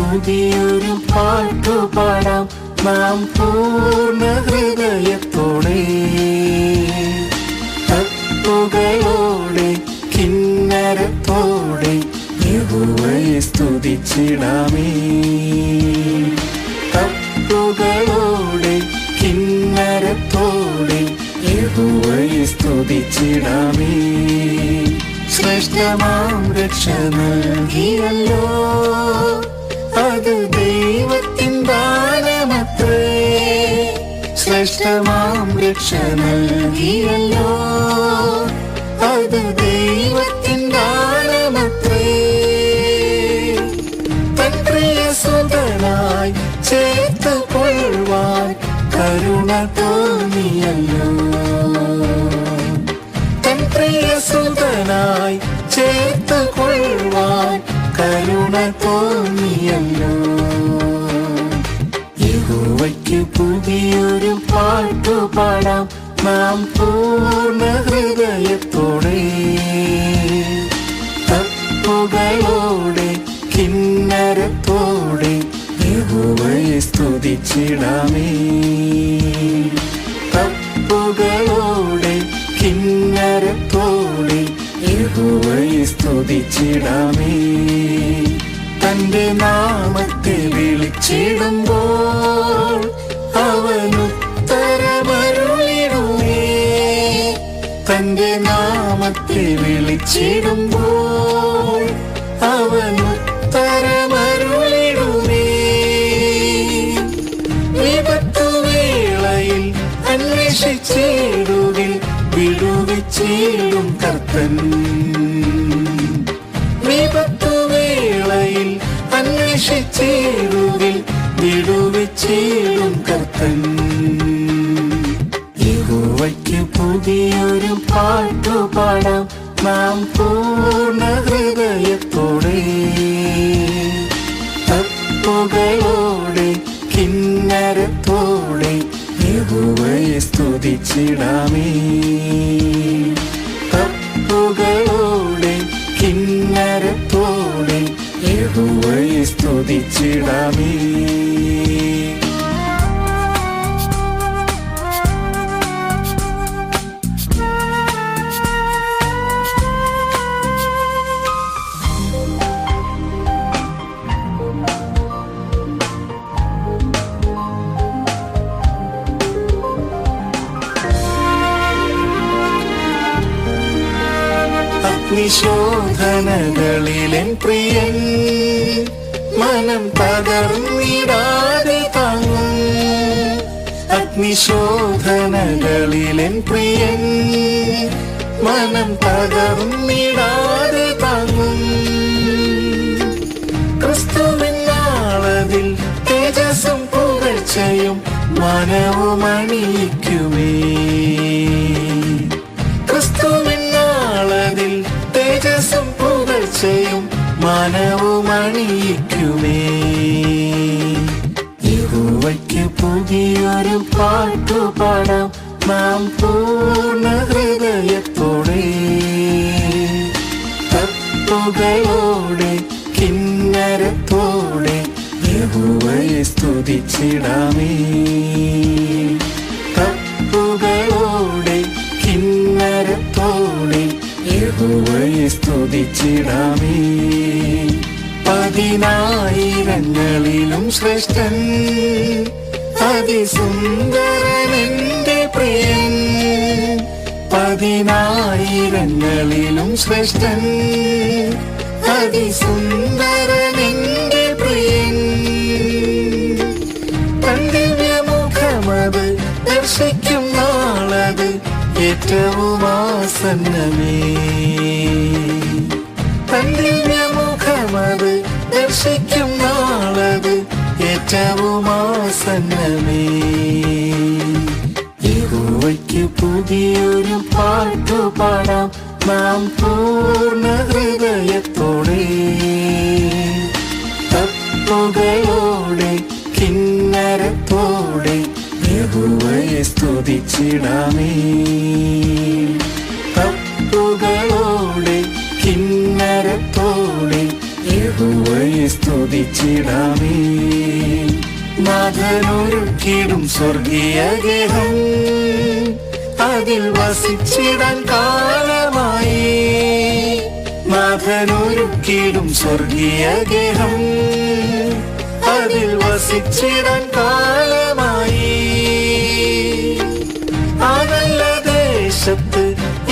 പുതിയൊരു പാട്ടുപാടാം നാം പൂർണ്ണ ഹൃദയത്തോടെ, തപ്പുകളോടെ കിന്നരത്തോടെ യഹോവയെ സ്തുതിച്ചിടാമേ. തപ്പുകളോടെ കിന്നരത്തോടെ യഹോവയെ സ്തുതിച്ചിടാമേ. ശ്രേഷ്ഠമാം രക്ഷ നൽകിയല്ലോ, അത് ദൈവത്തിൻ ദാനമത്രേ. ശ്രേഷ്ഠമാം രക്ഷ നൽകിയല്ലോ, അത് ദൈവത്തിൻ ദാനമത്രേ. തൻ പ്രിയസുതനായി ചേർത്തു കൊള്ളുവാൻ കരുണ തോന്നിയല്ലോ. തൻ പ്രിയസുതനായി ചേർത്തു കൊള്ളുവാൻ കരുണ തോന്നിയല്ലോ. യഹോവയ്ക്ക് പുതിയൊരു പാട്ടുപാടാം നാം പൂർണ്ണ ഹൃദയത്തോടെ, തപ്പുകളോടെ കിന്നരത്തോടെ യഹോവയെ സ്തുതിച്ചിടാമേ. തപ്പുകളോടെ കിന്നരത്തോടെ യഹോവയെ സ്തുതിച്ചിടാമേ. തന്റെ നാമത്തെ വിളിച്ചിടുമ്പോൾ അവനുത്തരമരുളിടുമേ. തന്റെ നാമത്തെ വിളിച്ചിടുമ്പോൾ അവനുത്തരമരുളിടുമേ. വിപത്തുവേളയിൽ അന്വേഷിച്ചിടുകിൽ വിടുവിച്ചിടും കർത്തൻ. വിപത്തുവേളയിൽ അന്വേഷിച്ചിടുകിൽ വിടുവിച്ചിടും കർത്തൻ. യഹോവയ്ക്ക് പുതിയൊരു പാട്ടുപാടാം നാം പൂർണ്ണ ഹൃദയത്തോടെ, തപ്പുകളോടെ കിന്നരത്തോടെ യഹോവയെ സ്തുതിച്ചിടാമേ. തപ്പുകളോടെ കിന്നരത്തോടെ യഹോവയെ സ്തുതിച്ചിടാമേ. അഗ്നിശോധനകളിലെൻ പ്രിയൻ മനം തകർന്നിടാതെ താങ്ങും. അഗ്നിശോധനകളിലെൻ പ്രിയൻ മനം തകർന്നിടാതെ താങ്ങും. ക്രിസ്തുവിൻ നാളതിൽ തേജസ്സും പുകഴ്ചയും മനവും അണിയിക്കുമേ. ക്രിസ്തുവിൻ നാളതിൽ തേജസ്സും പുകഴ്ചയും മനവും അണിയിക്കുമേ. യഹോവയ്ക്ക് പുതിയൊരു പാട്ടുപാടാം നാം പൂർണ്ണ ഹൃദയത്തോടെ, തപ്പുകളോടെ കിന്നരത്തോടെ യഹോവയെ സ്തുതിച്ചിടാമേ. തപ്പുകളോടെ കിന്നരത്തോടെ യഹോവയെ സ്തുതിച്ചിടാമേ. പതിനായിരങ്ങളിലും ശ്രേഷ്ഠൻ അതിസുന്ദരനെന്റെ പ്രിയൻ. പതിനായിരങ്ങളിലും ശ്രേഷ്ഠൻ അതിസുന്ദരനെന്റെ പ്രിയൻ. തൻ ദിവ്യമുഖമത് ദർശിക്കും നാളത് ഏറ്റവും ആസന്നമേ. തൻ ദിവ്യമുഖമത് ദർശിക്കും നാളത് ഏറ്റവും ആസന്നമേ. യഹോവയ്ക്ക് പുതിയൊരു പാട്ടുപാടാം നാം പൂർണ്ണ ഹൃദയത്തോടെ, തപ്പുകളോടെ കിന്നരത്തോടെ യഹോവയെ സ്തുതിച്ചിടാമേ. തപ്പുകളോടെ കിന്നരത്തോടെ യഹോവയെ സ്തുതിച്ചിടാമേ. നാഥനൊരുക്കിടും സ്വർഗീയ ഗേഹം, അതിൽ വസിച്ചിടാൻ കാലമായി. നാഥനൊരുക്കിടും സ്വർഗീയ ഗേഹം, അതിൽ വസിച്ചിടാൻ കാലമായി. ആ നല്ല ദേശത്ത്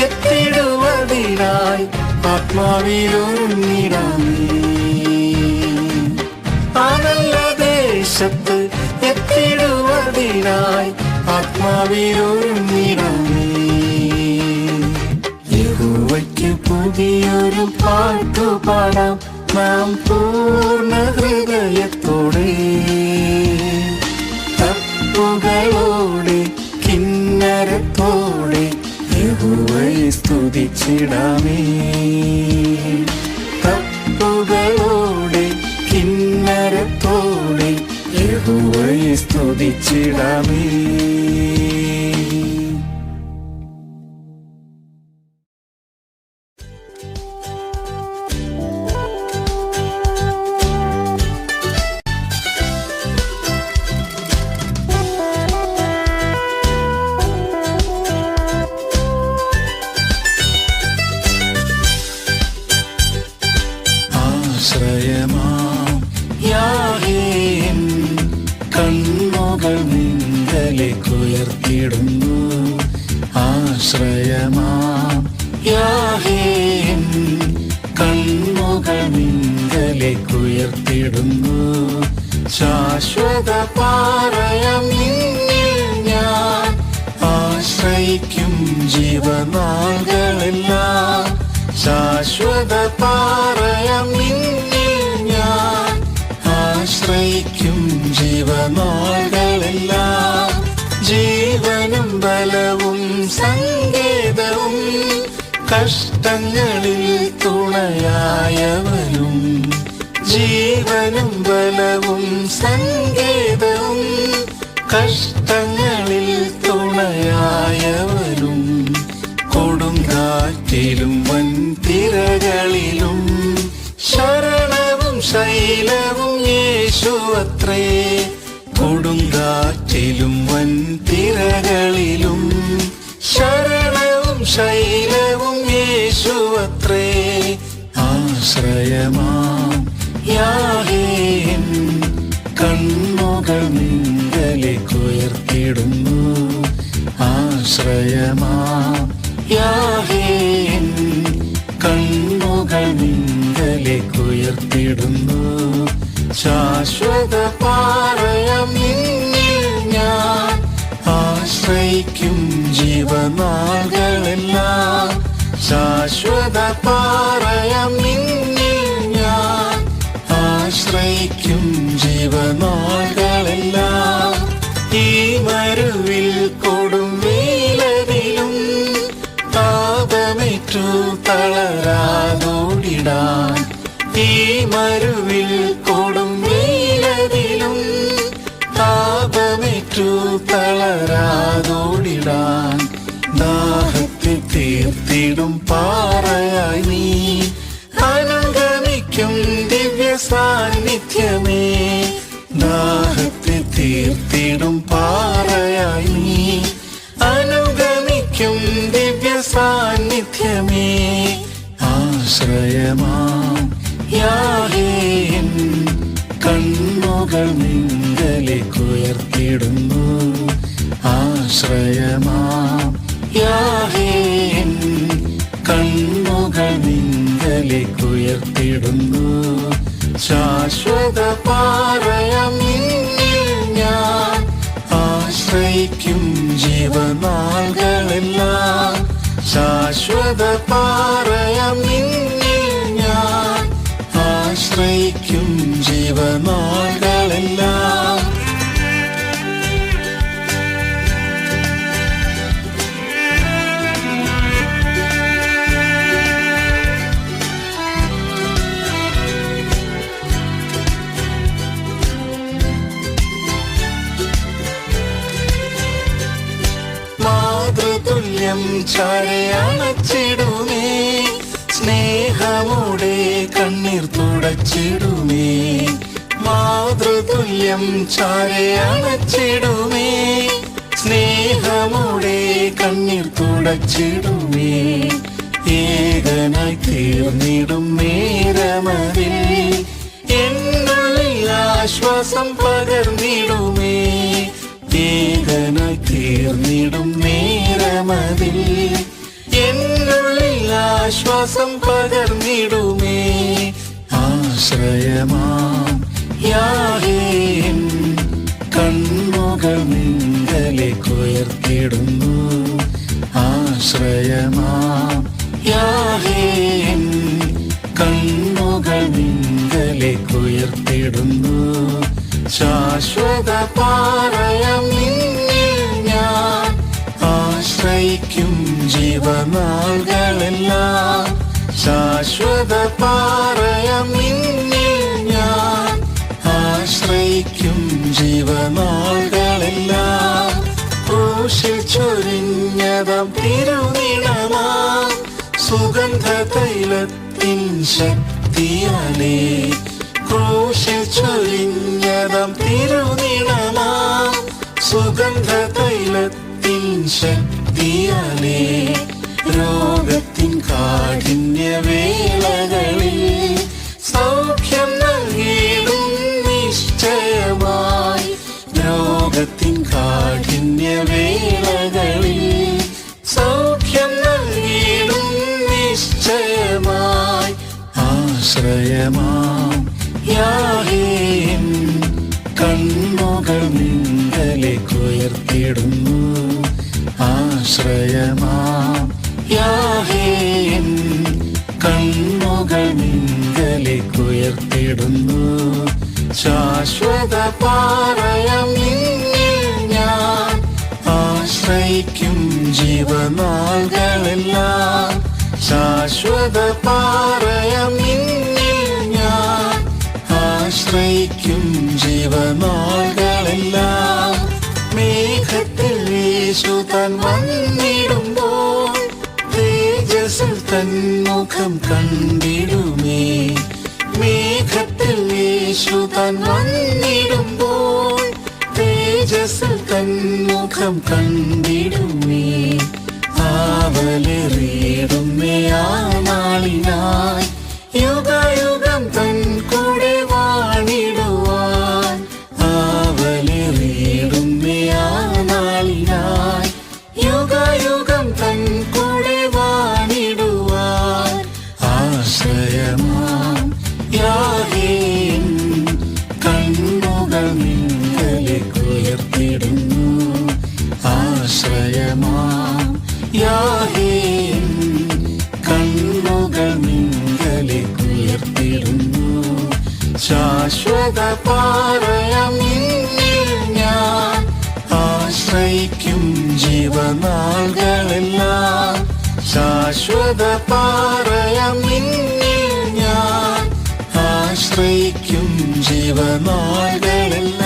എത്തിടുവതിനായി ആത്മാവിലൊരുങ്ങിടാമേ. ആ നല്ല ദേശത്ത് എത്തിടുവതിനായി ആത്മാവിലൊരുങ്ങിടാമേ. യഹോവയ്ക്ക് പുതിയൊരു പാട്ടുപാടാം നാം പൂർണ്ണ ഹൃദയത്തോടെ. തപ്പുകളോടെ കിന്നരത്തോടെ യഹോവയെ സ്തുതിച്ചിടാമേ. തപ്പുകളോടെ കിന്നരത്തോടെ യഹോവയെ സ്തുതിച്ചിടാമേ. ആശ്രയമാം യാഹോവേ കണ്ണുകൾ നിങ്കലേക്കുയർത്തിടുന്നു. ആശ്രയമാം യാഹോവേ കണ്ണുകൾ നിങ്കലേക്കുയർത്തിടുന്നു. ശാശ്വത പാറയാം നിന്നിൽ ഞാൻ ആശ്രയിക്കും ജീവനാളുകളെല്ലാം. ശാശ്വത പാറയാം നിന്നിൽ ഞാൻ ആശ്രയിക്കും ജീവനാളുകളെല്ലാം. ജീവനും ബലവും സങ്കേതവും കഷ്ടങ്ങളിൽ തുണയായവനും. ജീവനും ബലവും സങ്കേതവും കഷ്ടങ്ങളിൽ തുണയായവനും. കൊടുങ്കാറ്റിലും വൻതിരകളിലും ശരണവും ശൈലവും യേശുവത്രേ. കൊടുങ്കാറ്റിലും വൻതിരകളിലും ശരണവും ശൈലവും യേശുവത്രേ. ആശ്രയമാം യാഹോവേ കണ്ണുകൾ നിങ്കലേക്കുയർത്തിടുന്നു. ആശ്രയമാം യാഹോവേ കണ്ണുകൾ നിങ്കലേക്കുയർത്തിടുന്നു. ശാശ്വത പാറയാം നിന്നിൽ ഞാൻ ആശ്രയിക്കും ജീവനാളുകളെല്ലാം. ശാശ്വത പാറയാം നിന്നിൽ ഞാൻ ആശ്രയിക്കും ജീവനാളുകളെല്ലാം. ഈ മരുവിൽ കൊടും വെയിലതിലും താപമേറ്റു തളരാതോടിടാൻ. ഈ മരുവിൽ കൊടും വെയിലതിലും താപമേറ്റു തളരാതോടിടാൻ. ദാഹത്തെ തീർത്തിടും പാറയായി നീ അനുഗമിക്കും ദിവ്യ സാന്നിധ്യമേ. ദാഹത്തെ തീർത്തിടും പാറയായി നീ അനുഗമിക്കും ദിവ്യ സാന്നിധ്യമേ. ആശ്രയമാം യാഹോവേ കണ്ണുകൾ നിങ്കലേക്കുയർത്തിടുന്നു. ആശ്രയമാം യാഹോവേ കണ്ണുകൾ നിങ്കലേക്കുയർത്തിടുന്നു. ശാശ്വത പാറയാം നിന്നിൽ ഞാൻ ആശ്രയിക്കും ജീവനാളുകളെല്ലാം. ശാശ്വത പാറയാം നിന്നിൽ ഞാൻ ആശ്രയിക്കും ജീവനാളുകളെല്ലാം. മാതൃതുല്യം ചാരയണച്ചിടുമേ. സ്നേഹമോടെ കണ്ണീർ തുട തുടച്ചിടുമേ. മാതൃതുല്യം ചാരെ അണച്ചിടുമേ. സ്നേഹമോടെ കണ്ണീർ തുടച്ചിടുമേ. ഏകനായി തീർന്നിടും നേരമതിൽ എന്നുള്ളിൽ ആശ്വാസം പകർന്നിടുമേ. ഏകനായി തീർന്നിടും നേരമതിൽ എന്നുള്ളിൽ ആശ്വാസം പകർന്നിടുമേ. ആശ്രയമാം യാഹേൻ കണ്ണുകൾ നിങ്കലേക്കുയർത്തിടുന്നു. ആശ്രയമാം യാഹേൻ കണ്ണുകൾ നിങ്കലേക്കുയർത്തിടുന്നു. ശാശ്വത പാറയാം നിന്നിൽ ഞാൻ ആശ്രയിക്കും ജീവനാളുകളെല്ലാം. ശാശ്വത പാറയാം നിന്നിൽ ഞാൻ ആശ്രയിക്കും ജീവനാളുകളെല്ലാം. ക്രൂശിൽ ചൊരിഞ്ഞതാം തിരുനിണമാം സുഗന്ധ തൈലത്തിൻ ശക്തിയാലേ. ക്രൂശിൽ ചൊരിഞ്ഞതാം തിരുനിണമാം സുഗന്ധ തൈലത്തിൻ ശക്തിയാലേ. രോഗത്തിൻ കാഠിന്യവേളകളിൽ സൗഖ്യം നൽകിയിടും നിശ്ചയമായി. രോഗത്തിൻ കാഠിന്യവേളകളിൽ സൗഖ്യം നൽകിയിടും നിശ്ചയമായി. ആശ്രയമാം യാഹേൻ കണ്ണുകൾ നിങ്കലേക്കുയർത്തിടുന്നു. ആശ്രയമാം യാഹേൻ കണ്ണുകൾ നിങ്കലേക്കുയർത്തിടുന്നു. ശാശ്വത പാറയാം നിന്നിൽ ഞാൻ ആശ്രയിക്കും ജീവനാളുകളെല്ലാം. ശാശ്വത പാറയാം നിന്നിൽ ഞാൻ ആശ്രയിക്കും ജീവനാളുകളെല്ലാം. മേഘത്തിൽ യേശു താൻ വന്നിടുമ്പോൾ തേജസ്സിൽ തൻ മുഖം കണ്ടിടുമേ. മേഘത്തിൽ യേശു താൻ വന്നിടുമ്പോൾ തേജസ്സിൽ തൻ മുഖം കണ്ടിടുമേ. ആവലേറിയിടുമേ ആ നാളിനായി യുഗയുഗം തൻ കൂടെ വാണിടുവാൻ. ആവലേറിയിടുമേ ആ നാളിനായി യുഗയുഗം തൻ കൂടെ വാണിടുവാൻ. ആശ്രയമാം യാഹേൻ കണ്ണുകൾ നിങ്കലേക്കുയർത്തിടുന്നു. ആശ്രയമാം യാഹേൻ കണ്ണുകൾ നിങ്കലേക്കുയർത്തിടുന്നു. ശാശ്വത പാറയാം നിന്നിൽ ഞാൻ ആശ്രയിക്കും ജീവനാളുകളെല്ലാം. ശാശ്വത പാറയാം നിന്നിൽ ഞാൻ ആശ്രയിക്കും ജീവനാളുകളെല്ലാം.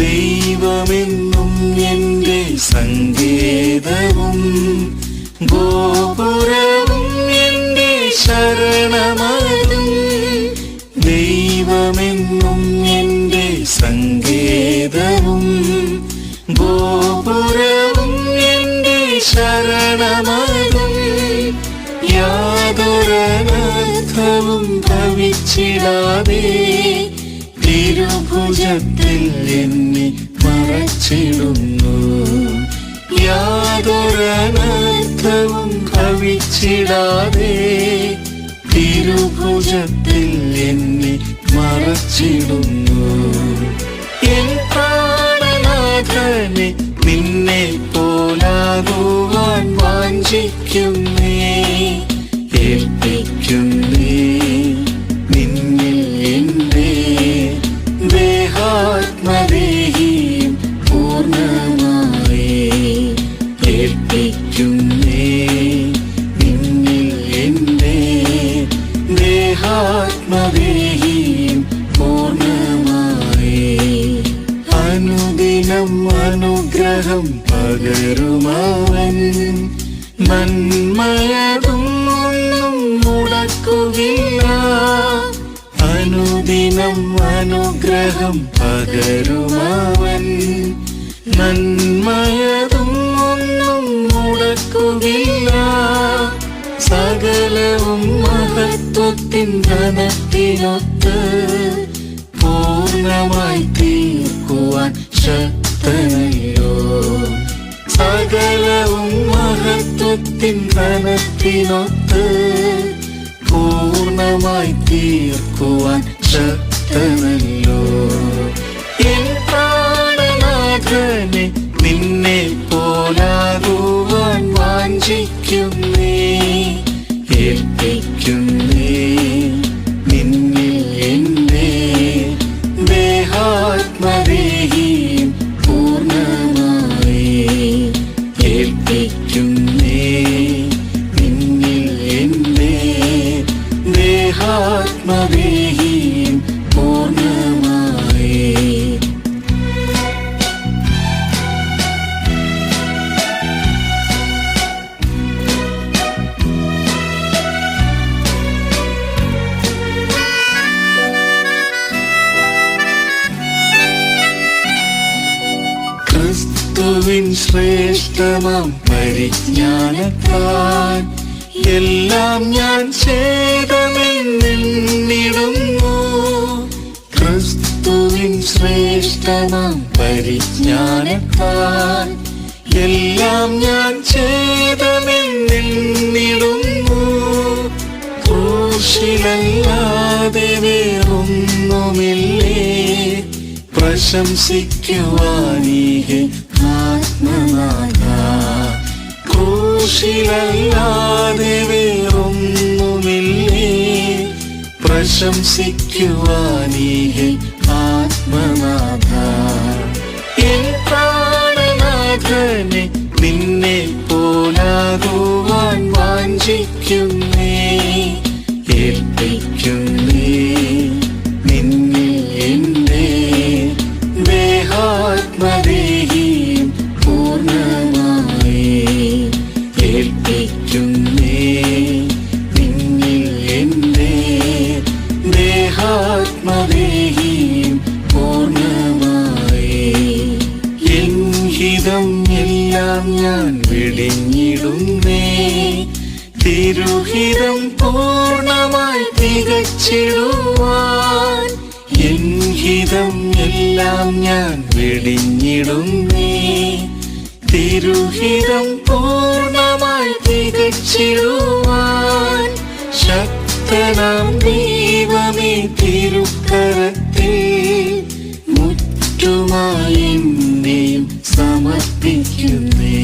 ദൈവമെന്നും എൻ്റെ സങ്കേതവും ഗോപുരവും എൻ്റെ ശരണമതും. ദൈവമെന്നും എൻ്റെ സങ്കേതവും ഗോപുരവും എൻ്റെ ശരണമതും. യാതൊരനർത്ഥവും ഭവിച്ചിടാതെ തിരുഭുജത്തിൽ എന്നെ മറച്ചിടുന്നു. യാതൊരനർത്ഥവും ഭവിച്ചിടാതെ തിരുഭുജത്തിൽ എന്നെ മറച്ചിടുന്നു. എൻ പ്രാണനാഥനെ നിന്നെ പോലാകുവാൻ വാഞ്ചിക്കുന്നേ. ഏൽപ്പിക്കുന്നേ നിന്നിൽ എൻ്റെ ദേഹം അനുഗ്രഹം പകരുമവൻ. നന്മയതും ഒന്നും മുടക്കുകയില്ല. അനുദിനം അനുഗ്രഹം പകരുമവൻ. നന്മയതും ഒന്നും മുടക്കുകയില്ല. സകലവും മഹത്വത്തിൻ ധനത്തിനൊത്ത് പൂർണ്ണമായി തീർക്കുവാൻ ശക്തനല്ലോ. സകലവും മഹത്വത്തിൻ ധനത്തിനൊത്ത് പൂർണ്ണമായി തീർക്കുവാൻ ശക്തനല്ലോ. എൻ പ്രാണനാഥനെ നിന്നെ പോലാകുവാൻ വാഞ്ചിക്കുന്നേ. ഏൽപ്പിക്കുന്നേ നിന്നിൽ എന്നെ ദേഹാത്മദേഹിയും പൂർണ്ണമായി. ഏൽപ്പിക്കുന്നേ നിന്നിൽ എന്നെ ദേഹാത്മദേഹിയും പൂർണ്ണമായി. ക്രിസ്തുവിൻ ശ്രേഷ്ഠമാം പരിജ്ഞാനത്താൽ എല്ലാം ഞാൻ ഛേദമെന്നിടുന്നു. ക്രിസ്തുവിൻ ശ്രേഷ്ഠമാം പരിജ്ഞാനത്താൽ എല്ലാം ഞാൻ ഛേദമെന്നിടുന്നു. ക്രൂശിലല്ലാതെ വേറൊന്നുമില്ലേ പ്രശംസിക്കുവാനീഹേ ആത്മനാഥ. ക്രൂശിലല്ലാതെ വേറൊന്നുമില്ലേ പ്രശംസിക്കുവാനീഹേ ആത്മനാഥ. എൻ പ്രാണനാഥനെ നിന്നെ പോലാകുവാൻ വാഞ്ചിക്കുന്നേ. ഏൽപ്പിക്കുന്നേ നിന്നിൽ എന്നെ ദേഹാത്മദേഹിയും പൂർണ്ണമായി. ഏൽപ്പിക്കുന്നേ നിന്നിൽ എന്നെ ദേഹാത്മദേഹിയും പൂർണ്ണമായി. എൻ ഹിതം എല്ലാം ഞാൻ വെടിഞ്ഞിടുന്നേ. തിരുഹിതം പൂർണ്ണമായി തികച്ചിടുവാൻ. എൻ ഹിതം എല്ലാം ഞാൻ വെടിഞ്ഞിടുന്നേ. തിരുഹിതം പൂർണ്ണമായി തികച്ചിടുവാൻ. ശക്തനാം ദൈവമേ തിരുക്കരത്തിൽ മുറ്റുമായി എന്നെയും സമർപ്പിക്കുന്നേ.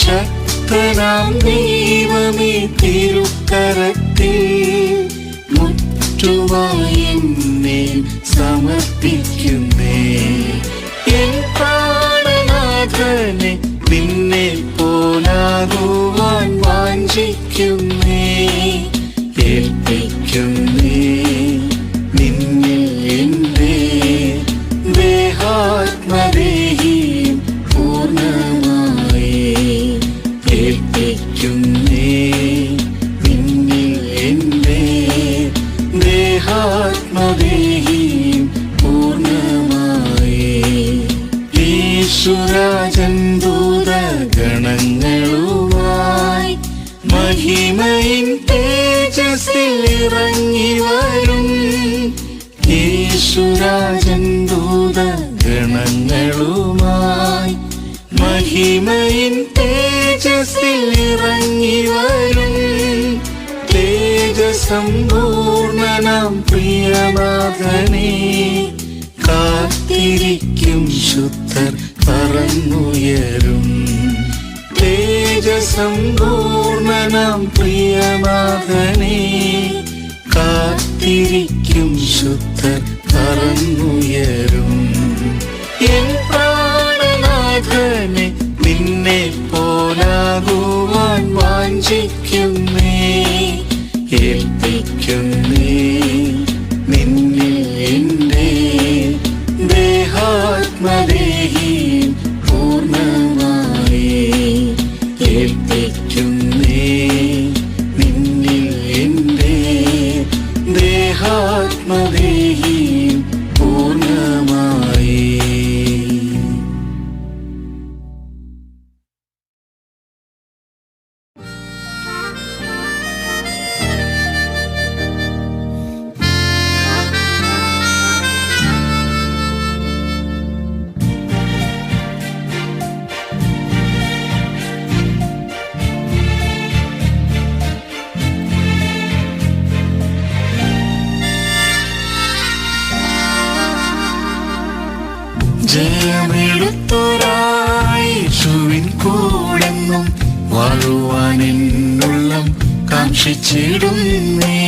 ശക്തനാം ദൈവമേ തിരുക്കരത്തിൽ മുറ്റുമായി എന്നെയും സമർപ്പിക്കുന്നേ. എൻ പ്രാണനാഥനെ നിന്നെ പോലാകുവാൻ വാഞ്ചിക്കുന്നേ. ഏൽപ്പിക്കുന്നേ നിന്നിൽ എന്റെ ദേഹാത്മദേഹിയും പൂർണ്ണമായി. ഏൽപ്പിക്കുന്നേ നിന്നിൽ എന്റെ ദേഹാത്മദേഹിയും പൂർണ്ണമായി. യേശുരാജൻ ദൂതഗണങ്ങളുമായി മഹിമയിൻ തേജസ്സിൽ ഇറങ്ങി വരും. യേശുരാജൻ ദൂതഗണങ്ങളുമായി മഹിമയിൻ തേജസ്സിൽ ഇറങ്ങി വരും. തേജസമ്പൂർണനാം പ്രിയനാഥനെ കാത്തിരിക്കും ശുദ്ധർ പറന്നുയരും. തേജസമ്പൂർണനാം പ്രിയനാഥനെ കാത്തിരിക്കും ശുദ്ധർ പറന്നുയരും. എൻ പ്രാണനാഥനെ നിന്നെ പോലാകുവാൻ വാഞ്ചിക്കുന്നേ. ഏൽപ്പിക്കുന്നേ നിന്നിൽ എന്റെ ദേഹാത്മദേഹിയും പൂർണ്ണ ജയമെടുത്തൊരായേശുവിൻ കൂടെന്നും വാഴുവാൻ എന്നുള്ളം കാക്ഷിച്ചിടുന്നേ.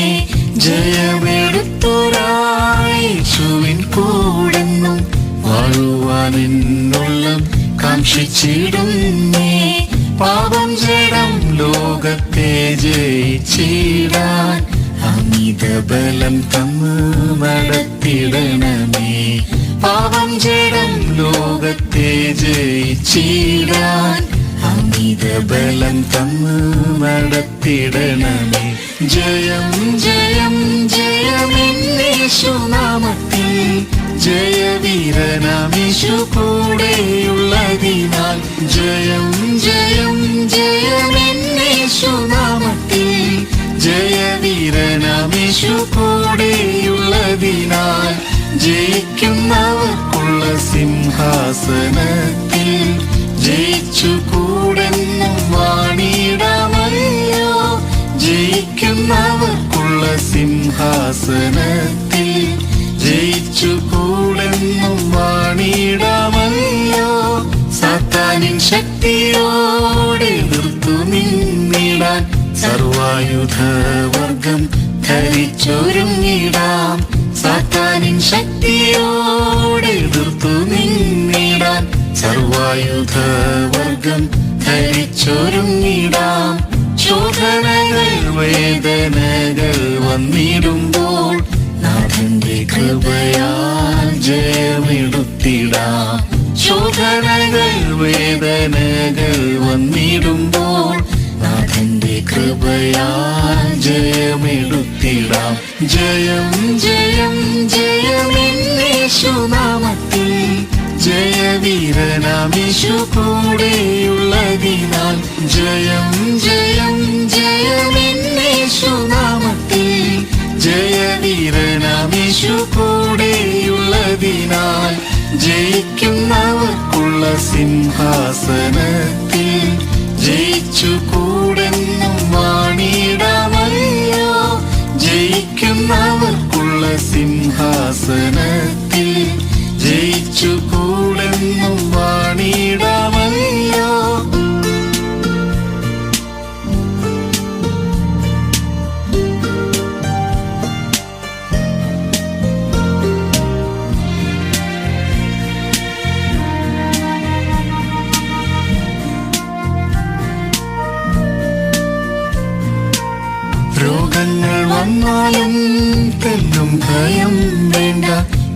ജയമെടുത്തൊരായേശുവിൻ കൂടെന്നും വാഴുവാൻ എന്നുള്ളം കാക്ഷിച്ചിടുന്നേ. പാപം ജഡം ലോകത്തെ ജയിച്ചിടാൻ അമിത ബലം തന്ന് നടത്തിടണമേ. പാപം ജഡം ലോകത്തെ ജയിച്ചിടാൻ അമിത ബലം തന്ന് നടത്തിടണമേ. ജയം ജയം ജയമെന്നേശുനാമത്തിൽ ജയവീരനാമേശു കൂടെയുള്ളതിനാൽ. ജയം ജയം ജയമെന്നേശുനാമത്തിൽ ജയവീരനാമേശു കൂടെയുള്ളതിനാൽ. ജയിക്കുന്നവർക്കുള്ള സിംഹാസനത്തിൽ ജയിച്ചു കൂടെന്നും വാണിടാമല്ലോ. ജയിക്കുന്നവർക്കുള്ള സിംഹാസനത്തിൽ ജയിച്ചു കൂടെന്നും വാണിടാമല്ലോ. സാത്താനിൻ ശക്തിയോടെ എതിർത്തു നിന്നിടാൻ സർവായുധവർഗം ധരിച്ചൊരുങ്ങിടാം. സാത്താനിൻ ശക്തിയോടെ എതിർത്തു നിന്നിടാൻ സർവായുധവർഗം ധരിച്ചൊരുങ്ങിടാം. ശോധനകൾ വേദനകൾ വന്നിടുമ്പോൾ നാഥന്റെ കൃപയാൽ ജയമെടുത്തിടാം. ശോധനകൾ വേദനകൾ വന്നിടുമ്പോൾ നാഥന്റെ കൃപയാൽ ജയമെടുത്തിടാം. ജയം ജയം ജയമെന്നേശുനാമത്തിൽ ജയവീരനാമേശു കൂടെയുള്ളതിനാൽ. ജയം ജയം ജയമെന്നേശുനാമത്തിൽ ജയവീരനാമേശു കൂടെയുള്ളതിനാൽ. ജയിക്കുന്നവർക്കുള്ള സിംഹാസനത്തിൽ ജയിച്ചു കൂടെന്നും വാണിടാമല്ലോ. ജയിക്കുന്നവർക്കുള്ള സിംഹാസനത്തിൽ ജയിച്ചു കൂടെന്നും വാണിടാമല്ലോ. രോഗങ്ങൾ വന്നാലും തെല്ലും ഭയം വേണ്ട.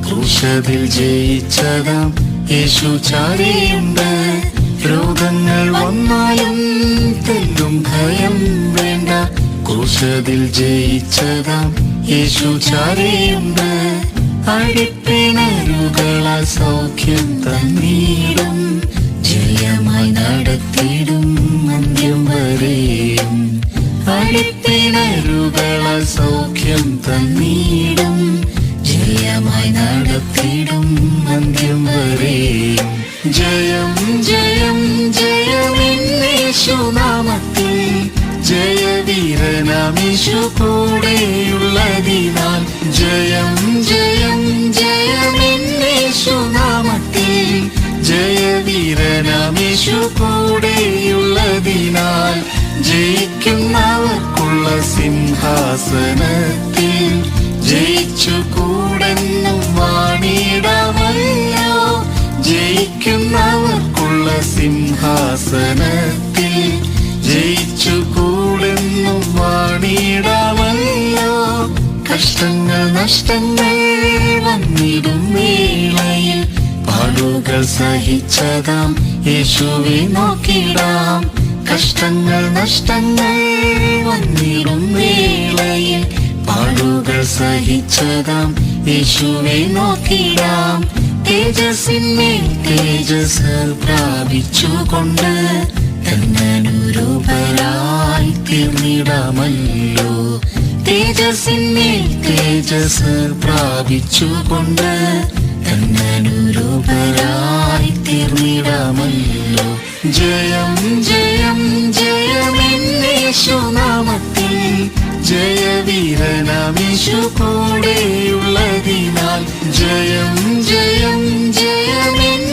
ക്രൂശതിൽ ജയിച്ചതാം യേശു ചാരിയുണ്ട്. രോഗങ്ങൾ വന്നാലും തെല്ലും ഭയം വേണ്ട. ക്രൂശതിൽ ജയിച്ചതാം യേശു ചാരിയുണ്ട്. അടിപ്പിണരുകളാൽ സൗഖ്യം തന്നിടും. ജയമായി നടത്തിടും അന്ത്യം വരെയും. അടിപ്പിണരുകളാൽ സൗഖ്യം തന്നിടും. ജയമായി നടത്തിടും അന്ത്യം വരെയും. ജയം ജയം ജയമെന്നേശുനാമത്തിൽ ജയവീരനാമേശു കൂടെയുള്ളതിനാൽ. ജയം ജയം ജയമെന്നേശുനാമത്തിൽ ജയവീരനാമേശു കൂടെയുള്ളതിനാൽ. ജയിക്കുന്നവർക്കുള്ള സിംഹാസനത്തിൽ ജയിച്ചു കൂടെന്നും വാണിടാമല്ലോ. ജയിക്കുന്നവർക്കുള്ള സിംഹാസനത്തിൽ ജയിച്ചു കൂടെന്നും വാണിടാമല്ലോ. കഷ്ടങ്ങൾ നഷ്ടങ്ങൾ വന്നിടും വേളയിൽ പാടുകൾ സഹിച്ചതാം യേശുവെ നോക്കിടാം. കഷ്ടങ്ങൾ നഷ്ടങ്ങൾ വന്നിടും വേളയിൽ പാടുകൾ സഹിച്ചതാം യേശുവെ നോക്കിടാം. തേജസ്സിന്മേൽ തേജസ് പ്രാപിച്ചുകൊണ്ട് തന്നനുരൂപരായി തീർന്നിടാമല്ലോ. തേജസ്സിന്മേൽ തേജസ് പ്രാപിച്ചുകൊണ്ട് തന്നനുരൂപരായി തീർന്നിടാമല്ലോ. ജയം ജയം ജയമെന്നേശുനാമത്തിൽ ജയവീരനാമേശു കൂടെയുള്ളതിനാൽ. ജയം ജയം ജയമെന്നേശുനാമത്തിൽ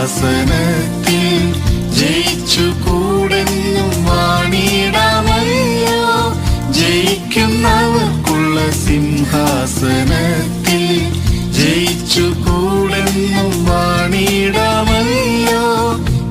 സിംഹാസനത്തിൽ ജയിച്ചുകൂടെന്നും വാണിടാമല്ലോ. ജയിക്കുന്നവർക്കുള്ള സിംഹാസനത്തിൽ ജയിച്ചുകൂടെന്നും വാണിടാമല്ലോ.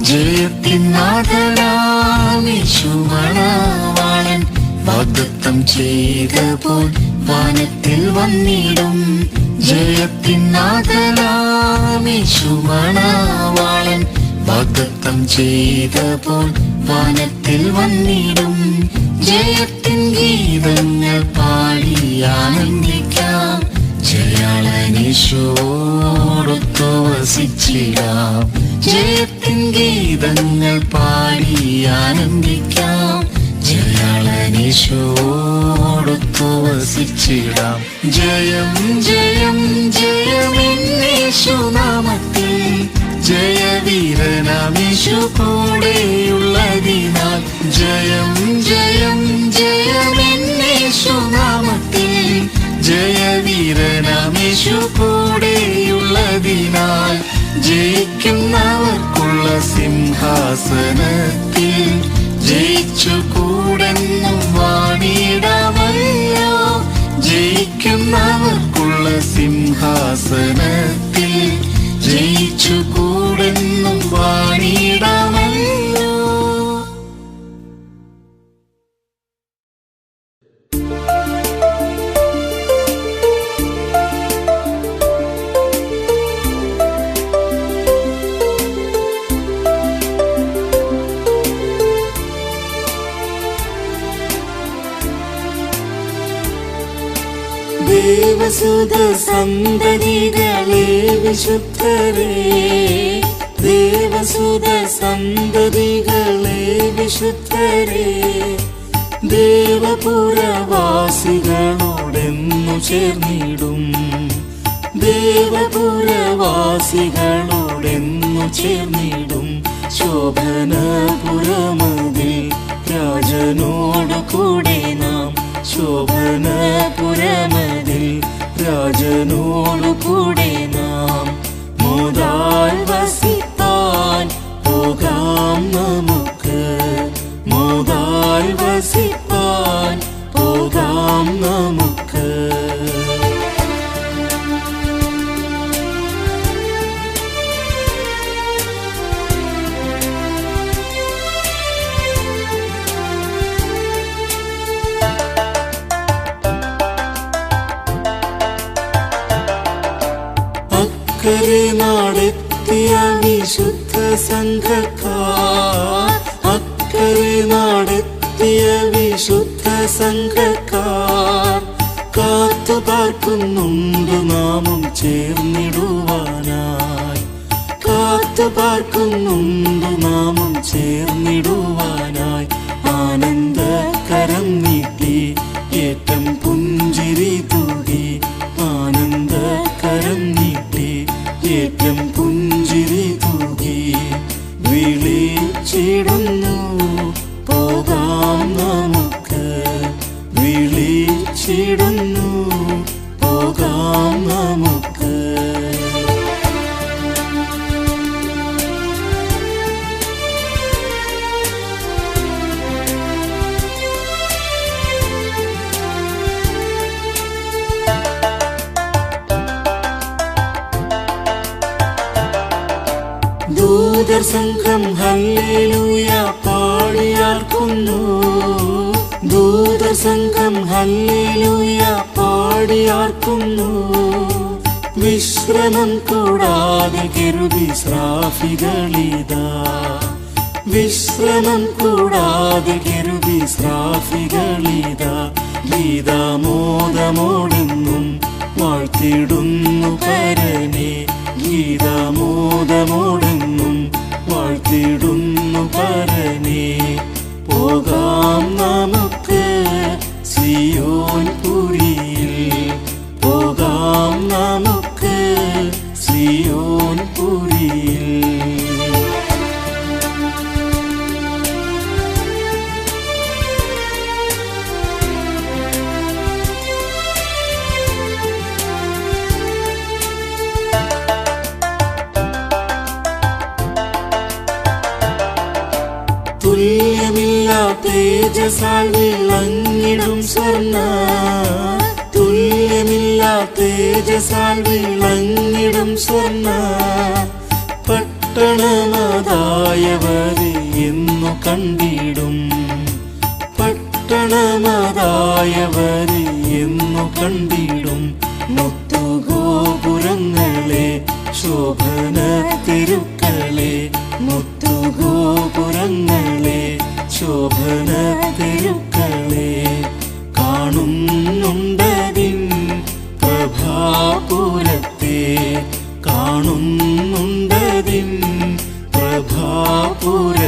ജയത്തിൻ നാഥനാമീശുമണവാളൻ വാഗ്ദത്തം ചെയ്തപോൽ വാനത്തിൽ വന്നിടും. ജയത്തിൻ നാഥനാമീശുമണവാളൻ വാഗ്ദത്തം ചെയ്തപോൽ വാനത്തിൽ വന്നിടും. ജയത്തിൻ ഗീതങ്ങൾ പാടി ആനന്ദിക്കാം. ജയാളനീശോടൊത്തു വസിച്ചിടാം. ജയത്തിൻ ഗീതങ്ങൾ പാടി ആനന്ദിക്കാം. ജയാളനീശോടൊത്തു വസിച്ചിടാം. ജയം ജയം ജയമെന്നേശുനാമത്തിൽ ജയവീരനാമീശു കൂടെയുള്ളതിനാൽ. ജയം ജയം ജയമെന്നേശുനാമത്തിൽ ജയവീരനാമീശു കൂടെയുള്ളതിനാൽ. ജയിക്കുന്നവർക്കുള്ള സിംഹാസനത്തിൽ ജയിച്ചുകൂടെന്നും വാണിടാമല്ലോ. ജയിക്കുന്നവർക്കുള്ള സിംഹാസനത്തിൽ ജയിച്ചുകൂടെന്നും വാണിടാമല്ലോ. ദേവസുത സന്തതികളെ വിശുദ്ധരേ, ദേവസുത സന്തതികളെ വിശുദ്ധരേ, ദേവപുരവാസികളോടെന്നു ചേർന്നിടും. ദേവപുരവാസികളോടെന്നു ചേർന്നിടും. ശോഭനപുരമതിൽ രാജനോടു കൂടെ നാം. ശോഭനപുരമതിൽ രാജനോടു കൂടെ നാം. മോദാൽ വസിപ്പാൻ പോകാം നമുക്ക്. മോദാൽ വസിപ്പാൻ പോകാം നമുക്ക്. അക്കരെ നാടെത്തിയ വിശുദ്ധ സംഘക്കാർ, അക്കരെ നാടെത്തിയ വിശുദ്ധ സംഘക്കാർ കാത്തുപാർക്കുന്നുണ്ട് നാമും ചേർന്നിടുവാനായി. കാത്തുപാർക്കുന്നുണ്ട് നാമും ചേർന്നിടുവാനായി. ആനന്ദകരം നീട്ടി ഏറ്റം പുഞ്ചിരി തൂകി. ആനന്ദകരം നീട്ടി ഏറ്റം പുഞ്ചിരി തൂകി. വിളിച്ചിടുന്നു പോകാം നമുക്ക്. വിളിച്ചിടുന്നു പോകാം നമുക്ക്. ദൂതർ സംഘം ഹല്ലേലൂയ പാടിയാർക്കുന്നു. ദൂതർ സംഘം ഹല്ലേലൂയ പാടിയാർക്കുന്നു. വിശ്രമം കൂടാതെ കെരൂബി സ്രാഫികളിതാ. വിശ്രമം കൂടാതെ കെരൂബി സ്രാഫികളിതാ. ഗീതാമോദമോടെന്നും വാഴ്ത്തിടുന്നു പരനെ. ഗീതാമോദമോടെന്നും വാഴ്ത്തിടുന്നു പരനെ. പോകാം നമുക്ക് സിയോൻ പുരിയിൽ. പോകാം നമുക്ക് സിയോൻ പുരിയിൽ. തുല്യമില്ലാ തേജസാൽ വിളങ്ങിടും സ്വർണ്ണ, തുല്യമില്ലാ തേജസാൽ വിളങ്ങിടും സ്വർണ്ണ. പട്ടണമതായവരെ എന്നു കണ്ടിടും, പട്ടണമതായവരെ എന്നു കണ്ടിടും. മുത്തുഗോപുരങ്ങളെ ശോഭന തിരുക്കളെ, മുത്തുഗോപുരങ്ങളെ ശോഭന തിരുക്കളെ. കാണുന്നുണ്ടതിൻ പ്രഭാപുരത്തെ, കാണുന്നുണ്ടതിൻ പ്രഭാപുര